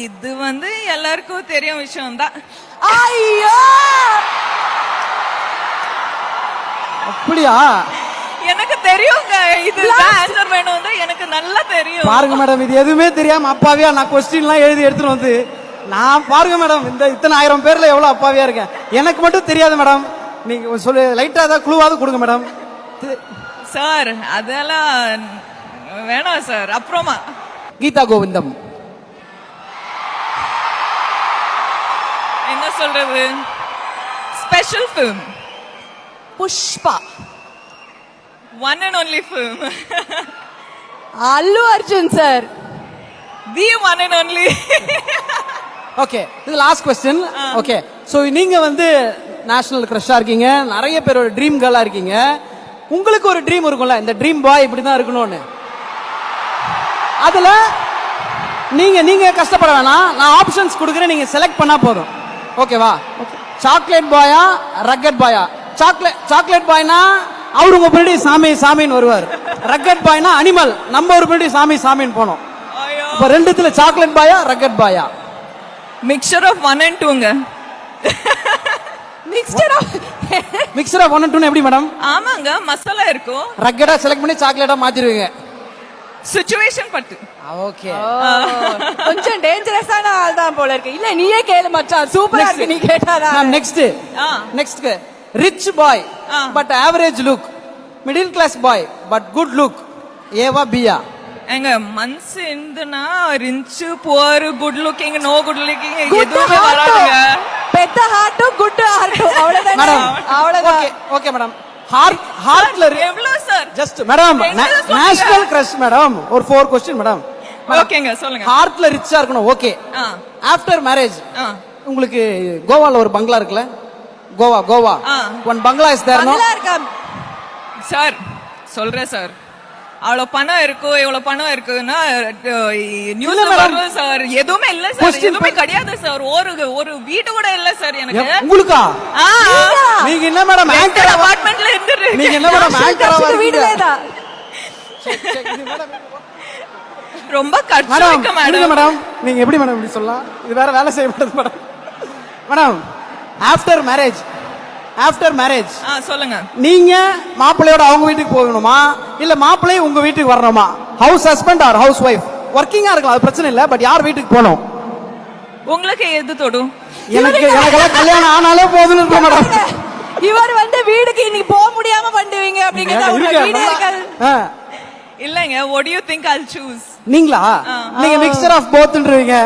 இது வந்து எல்லாருக்கும் தெரியும் விஷயம் தான். ஐயோ அப்படியா? எனக்கு தெரியுங்க, இதுதான் ஆன்சர் வேணும் தான் எனக்கு நல்லா தெரியும். பாருங்க மேடம், இது எதுவுமே தெரியாம அப்பாவியா நான் கொஸ்டின்லாம் எழுதி எடுத்துட்டு வந்து நான் பாருங்க மேடம், இந்த இத்தனை 1000 பேர்ல எவ்வளவு அப்பாவியா இருக்கேன். எனக்கு மட்டும் தெரியாது மேடம். நீங்க சொல்லு, லைட்டா ஏதாவது க்ளூவாவது கொடுங்க மேடம். சார் அதெல்லாம் வேணாம் சார், அப்புறமா. கீதா கோவிந்தம். என்ன சொல்றது? Special film. Pushpa. One and only film. Allu Arjun sir. The one and only. Okay, இது லாஸ்ட் கொஸ்டின். ஓகே, சோ நீங்க வந்து நேஷனல் கிரஷா இருக்கீங்க, நிறைய பேரோட ட்ரீம் கேர்ளா இருக்கீங்க. உங்களுக்கு ஒரு ட்ரீம் இருக்கும்ல, இந்த ட்ரீம் பாய் இப்படிதான் இருக்கணும்னு. அதுல நீங்க கஷ்டப்பட வேணாம், நான் ஆப்ஷன்ஸ் கொடுக்குறேன், நீங்க செலக்ட் பண்ணா போதும். ஓகேவா? சாக்லேட் பாயா ரக்கட் பாயா? சாக்லேட் பாய்னா அவரு உங்க பின்னாடி சாமி சாமின்னு வருவார். ரக்கட் பாய்னா அனிமல், நம்ம ஒரு பின்னாடி சாமி சாமின்னு போனோம். இப்ப ரெண்டுத்துல சாக்லேட் பாயா ரக்கட் பாயா? மிக்சர் ஆஃப் 1 and 2ங்க. மிக்சர் ஆஃப் 1 and 2 எப்படி மேடம்? ஆமாங்க, மசாலா இருக்கும். ரக்கடா செலக்ட் பண்ணி சாக்லேட்டா மாத்திடுவீங்க. சிச்சுவேஷன் பட்டு. ஓகே, கொஞ்சம் டேஞ்சரஸான ஆள் தான் போல இருக்கு. இல்ல நீயே கேளு மச்சான், சூப்பரா இருக்கு நீ கேட்டாரா. Next rich boy but average look, middle class boy but good look, ஏவா பியா? எங்க மனசு இருந்துனா rich poor good looking no good looking எதுவுமே வராதுங்க. பெத்த ஹார்ட்டும் குட் ஹார்ட்டும் அவ்வளவுதான் மேடம், அவ்வளவுதான். ஓகே மேடம், ஹார்ட்ல எவ்வளவு sir? Just madam, national crush madam. ஒரு 4 क्वेश्चन மேடம். ஓகேங்க, சொல்லுங்க. ஹார்ட்ல ரிச்சா இருக்கணும். ஓகே, ஆஃப்டர் மேரேஜ் உங்களுக்கு கோவால ஒரு பங்களா இருக்குல்ல, கோவா ஒன் பங்களா இஸ் தேர். பங்களா இருக்கா சார்? சொல்றேன் சார், அவ்வளவு பணம் இருக்கு, இவ்வளவு பணம் இருக்குன்னா நியூஸ்ல வரும் சார். எதுவுமே இல்ல சார், எதுவுமே கிடையாது சார். ஒரு வீடு கூட இல்ல சார் எனக்கு. உங்களுக்கா? நீங்க என்ன மேடம் ஆங்கர் அபார்ட்மெண்ட்ல இருந்து? நீங்க என்ன மேடம் ஆங்கரா வீடுல தான்? ரொம்ப கஷ்டம் மேடம். நீங்க எப்படி மேடம் இப்படி சொல்லலாம்? இது வேற வேலை செய்ய மாட்டேது மேடம். மேடம், ஆஃப்டர் மேரேஜ் சொல்லுங்க. நீங்க மாப்பிள்ளையோட அவங்க வீட்டுக்கு போகணுமா, இல்ல மாப்பிள்ளை உங்க வீட்டுக்கு வரணுமா? House husband or house wife? ஒர்க்கிங்கா இருக்கலாம், அது பிரச்சனை இல்ல, பட் யார் வீட்டுக்கு போகணும்? உங்களுக்கு எது தொடும்? எனக்கெல்லாம் கல்யாணம் ஆனாலே போதும்னு இருக்கு மேடம். இவர் வந்து வீட்டுக்கு இன்னைக்கு போக முடியாம பண்ணுவீங்க அப்படிங்கறது இல்லங்க. what do you think I'll choose? நீங்களா? நீங்க மிக்சர் ஆஃப் போத்ன்றீங்க.